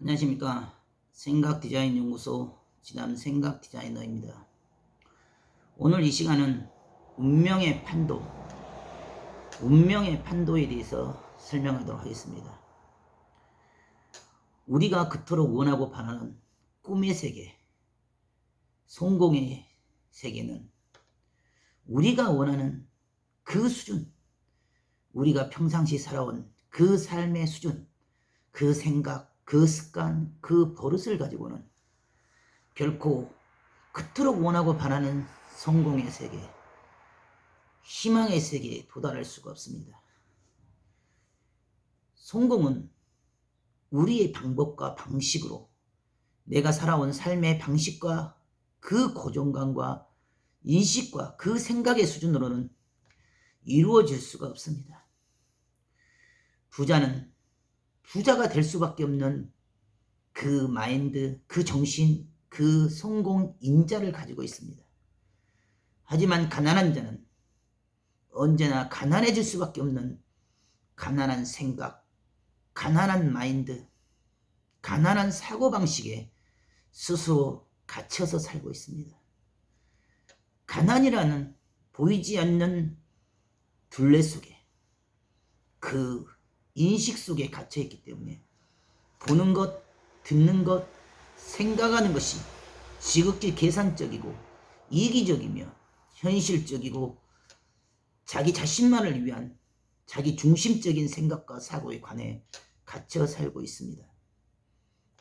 안녕하십니까. 생각디자인연구소 지담 생각디자이너입니다. 오늘 이 시간은 운명의 판도에 대해서 설명하도록 하겠습니다. 우리가 그토록 원하고 바라는 꿈의 세계, 성공의 세계는 우리가 원하는 그 수준, 우리가 평상시 살아온 그 삶의 수준, 그 생각, 그 습관, 그 버릇을 가지고는 결코 그토록 원하고 바라는 성공의 세계, 희망의 세계에 도달할 수가 없습니다. 성공은 우리의 방법과 방식으로 내가 살아온 삶의 방식과 그 고정관과 인식과 그 생각의 수준으로는 이루어질 수가 없습니다. 부자는 부자가 될 수밖에 없는 그 마인드, 그 정신, 그 성공 인자를 가지고 있습니다. 하지만 가난한 자는 언제나 가난해질 수밖에 없는 가난한 생각, 가난한 마인드, 가난한 사고방식에 스스로 갇혀서 살고 있습니다. 가난이라는 보이지 않는 둘레 속에, 그 인식 속에 갇혀있기 때문에 보는 것, 듣는 것, 생각하는 것이 지극히 계산적이고 이기적이며 현실적이고 자기 자신만을 위한 자기 중심적인 생각과 사고에 관해 갇혀 살고 있습니다.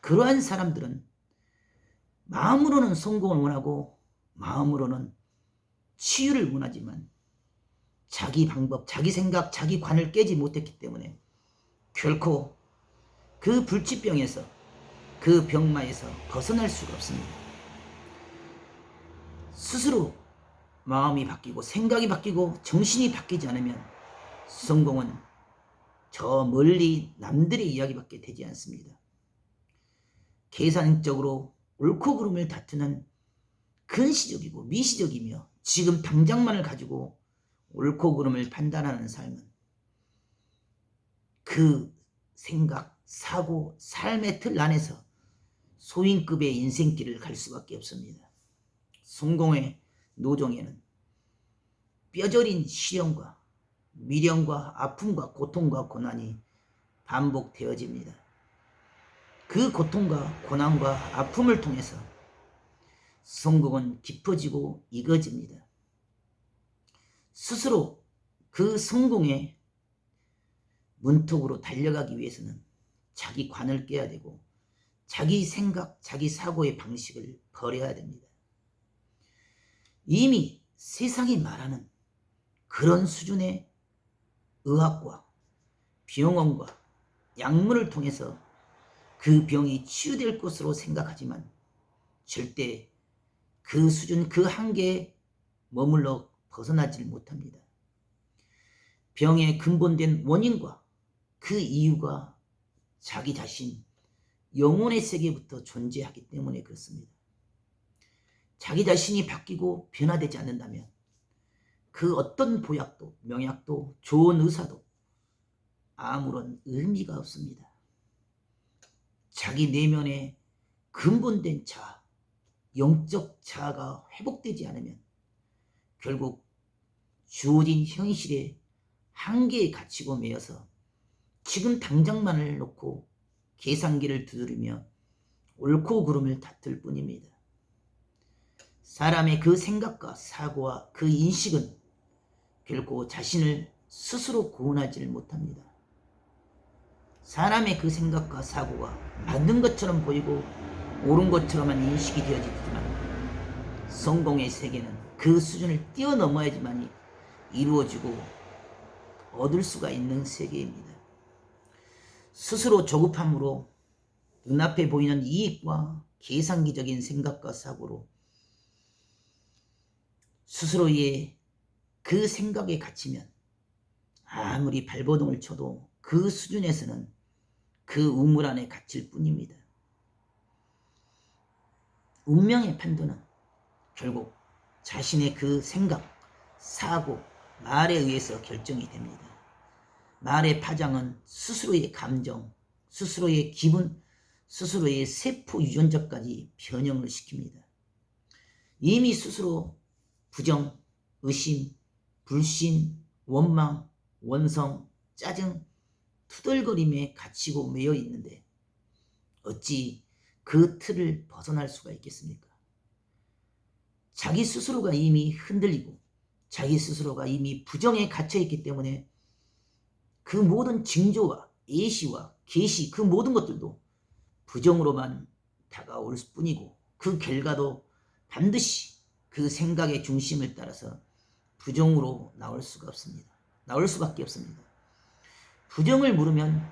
그러한 사람들은 마음으로는 성공을 원하고 마음으로는 치유를 원하지만 자기 방법, 자기 생각, 자기 관을 깨지 못했기 때문에 결코 그 불치병에서, 그 병마에서 벗어날 수가 없습니다. 스스로 마음이 바뀌고 생각이 바뀌고 정신이 바뀌지 않으면 성공은 저 멀리 남들의 이야기밖에 되지 않습니다. 계산적으로 옳고 그름을 다투는 근시적이고 미시적이며 지금 당장만을 가지고 옳고 그름을 판단하는 삶은 그 생각, 사고, 삶의 틀 안에서 소인급의 인생길을 갈 수밖에 없습니다. 성공의 노정에는 뼈저린 시련과 미련과 아픔과 고통과 고난이 반복되어집니다. 그 고통과 고난과 아픔을 통해서 성공은 깊어지고 익어집니다. 스스로 그 성공의 문턱으로 달려가기 위해서는 자기 관을 깨야 되고 자기 생각, 자기 사고의 방식을 버려야 됩니다. 이미 세상이 말하는 그런 수준의 의학과 병원과 약물을 통해서 그 병이 치유될 것으로 생각하지만 절대 그 수준, 그 한계에 머물러 벗어나질 못합니다. 병의 근본된 원인과 그 이유가 자기 자신, 영혼의 세계부터 존재하기 때문에 그렇습니다. 자기 자신이 바뀌고 변화되지 않는다면 그 어떤 보약도, 명약도, 좋은 의사도 아무런 의미가 없습니다. 자기 내면의 근본된 자아, 영적 자아가 회복되지 않으면 결국 주어진 현실의 한계에 갇히고 매여서 지금 당장만을 놓고 계산기를 두드리며 옳고 그름을 다툴 뿐입니다. 사람의 그 생각과 사고와 그 인식은 결코 자신을 스스로 구원하지를 못합니다. 사람의 그 생각과 사고가 맞는 것처럼 보이고 옳은 것처럼만 인식이 되어지지만 성공의 세계는 그 수준을 뛰어넘어야지만 이루어지고 얻을 수가 있는 세계입니다. 스스로 조급함으로 눈앞에 보이는 이익과 계산기적인 생각과 사고로 스스로의 그 생각에 갇히면 아무리 발버둥을 쳐도 그 수준에서는 그 우물 안에 갇힐 뿐입니다. 운명의 판도는 결국 자신의 그 생각, 사고, 말에 의해서 결정이 됩니다. 말의 파장은 스스로의 감정, 스스로의 기분, 스스로의 세포 유전자까지 변형을 시킵니다. 이미 스스로 부정, 의심, 불신, 원망, 원성, 짜증, 투덜거림에 갇히고 매여 있는데 어찌 그 틀을 벗어날 수가 있겠습니까? 자기 스스로가 이미 흔들리고 자기 스스로가 이미 부정에 갇혀있기 때문에 그 모든 징조와 예시와 계시 그 모든 것들도 부정으로만 다가올 뿐이고 그 결과도 반드시 그 생각의 중심을 따라서 부정으로 나올 수가 없습니다. 나올 수밖에 없습니다. 부정을 물으면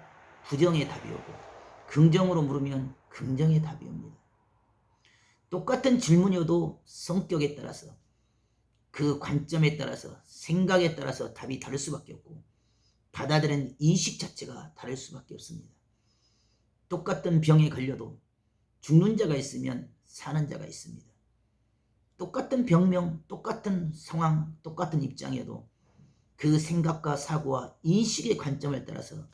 부정의 답이 오고 긍정으로 물으면 긍정의 답이 옵니다. 똑같은 질문이어도 성격에 따라서 그 관점에 따라서 생각에 따라서 답이 다를 수밖에 없고 받아들이는 인식 자체가 다를 수밖에 없습니다. 똑같은 병에 걸려도 죽는 자가 있으면 사는 자가 있습니다. 똑같은 병명, 똑같은 상황, 똑같은 입장이어도 그 생각과 사고와 인식의 관점을 따라서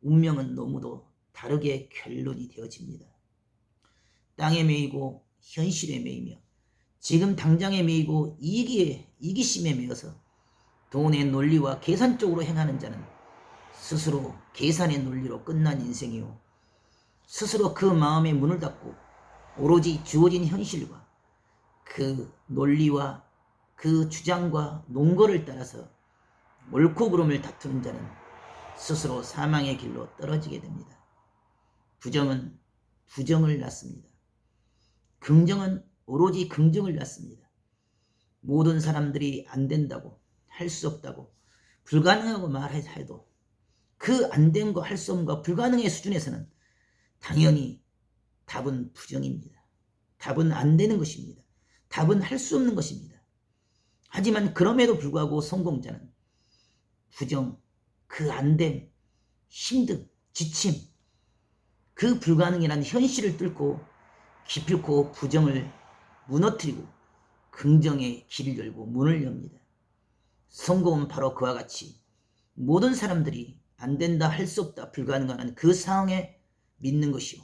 운명은 너무도 다르게 결론이 되어집니다. 땅에 매이고 현실에 매이며 지금 당장에 매이고 이기심에 매여서 돈의 논리와 계산 쪽으로 행하는 자는 스스로 계산의 논리로 끝난 인생이요, 스스로 그 마음의 문을 닫고 오로지 주어진 현실과 그 논리와 그 주장과 논거를 따라서 옳고 그름을 다투는 자는 스스로 사망의 길로 떨어지게 됩니다. 부정은 부정을 낳습니다. 긍정은 오로지 긍정을 낳습니다. 모든 사람들이 안 된다고, 할 수 없다고, 불가능하고 말해도 그 안 된 거, 할 수 없는 거, 불가능의 수준에서는 당연히 답은 부정입니다. 답은 안 되는 것입니다. 답은 할 수 없는 것입니다. 하지만 그럼에도 불구하고 성공자는 부정, 그 안됨, 힘듦, 지침, 그 불가능이라는 현실을 뚫고 기필코 부정을 무너뜨리고 긍정의 길을 열고 문을 엽니다. 성공은 바로 그와 같이 모든 사람들이 안 된다, 할 수 없다, 불가능한 그 상황에 믿는 것이요,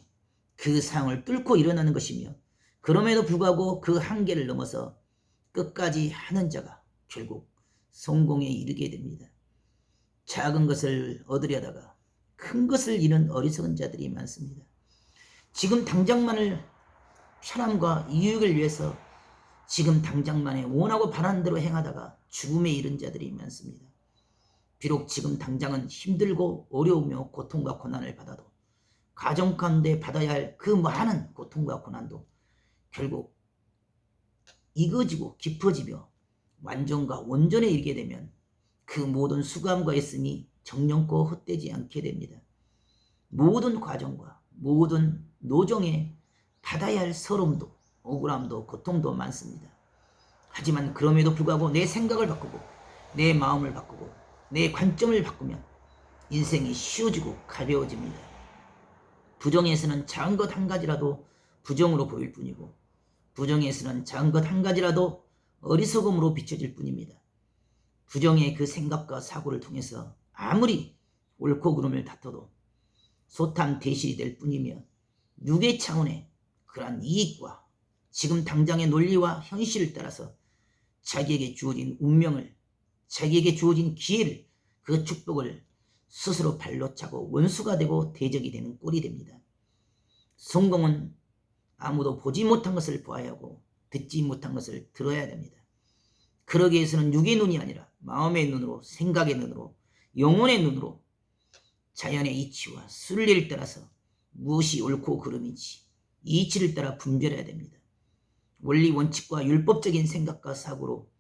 그 상황을 뚫고 일어나는 것이며 그럼에도 불구하고 그 한계를 넘어서 끝까지 하는 자가 결국 성공에 이르게 됩니다. 작은 것을 얻으려다가 큰 것을 잃은 어리석은 자들이 많습니다. 지금 당장만을 편함과 이익을 위해서 지금 당장만에 원하고 바라는 대로 행하다가 죽음에 이른 자들이 많습니다. 비록 지금 당장은 힘들고 어려우며 고통과 고난을 받아도 가정 가운데 받아야 할 그 많은 고통과 고난도 결국 익어지고 깊어지며 완전과 온전에 이르게 되면 그 모든 수고함과 애씀이 정령코 헛되지 않게 됩니다. 모든 과정과 모든 노정에 받아야 할 서름도 억울함도 고통도 많습니다. 하지만 그럼에도 불구하고 내 생각을 바꾸고 내 마음을 바꾸고 내 관점을 바꾸면 인생이 쉬워지고 가벼워집니다. 부정에서는 작은 것 한 가지라도 부정으로 보일 뿐이고 부정에서는 작은 것 한 가지라도 어리석음으로 비춰질 뿐입니다. 부정의 그 생각과 사고를 통해서 아무리 옳고 그름을 다퉈도 소탐 대실이 될 뿐이며 육의 차원의 그러한 이익과 지금 당장의 논리와 현실을 따라서 자기에게 주어진 운명을, 자기에게 주어진 기회를, 그 축복을 스스로 발로 차고 원수가 되고 대적이 되는 꼴이 됩니다. 성공은 아무도 보지 못한 것을 보아야 하고 듣지 못한 것을 들어야 됩니다. 그러기 위해서는 육의 눈이 아니라 마음의 눈으로, 생각의 눈으로, 영혼의 눈으로 자연의 이치와 순리를 따라서 무엇이 옳고 그름인지 이치를 따라 분별해야 됩니다. 원리 원칙과 율법적인 생각과 사고로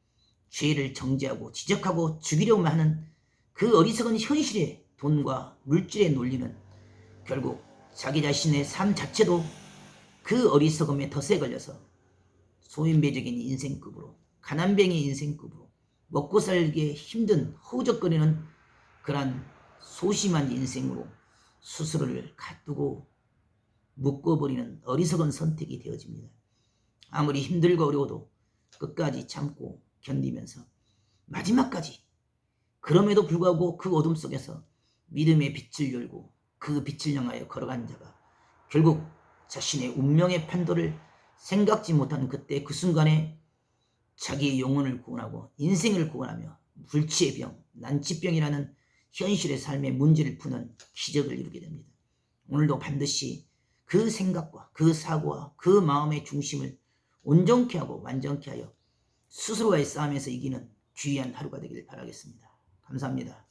죄를 정죄하고 지적하고 죽이려고만 하는 그 어리석은 현실의 돈과 물질의 논리는 결국 자기 자신의 삶 자체도 그 어리석음의 덫에 걸려서 소인배적인 인생급으로, 가난뱅이 인생급으로, 먹고 살기에 힘든 허우적거리는 그런 소심한 인생으로 스스로를 가두고 묶어버리는 어리석은 선택이 되어집니다. 아무리 힘들고 어려워도 끝까지 참고 견디면서 마지막까지, 그럼에도 불구하고 그 어둠 속에서 믿음의 빛을 열고 그 빛을 향하여 걸어간 자가 결국 자신의 운명의 판도를 생각지 못한 그때 그 순간에 자기의 영혼을 구원하고 인생을 구원하며 불치의 병, 난치병이라는 현실의 삶의 문제를 푸는 기적을 이루게 됩니다. 오늘도 반드시 그 생각과 그 사고와 그 마음의 중심을 온전케 하고 완전케 하여 스스로와의 싸움에서 이기는 귀한 하루가 되길 바라겠습니다. 감사합니다.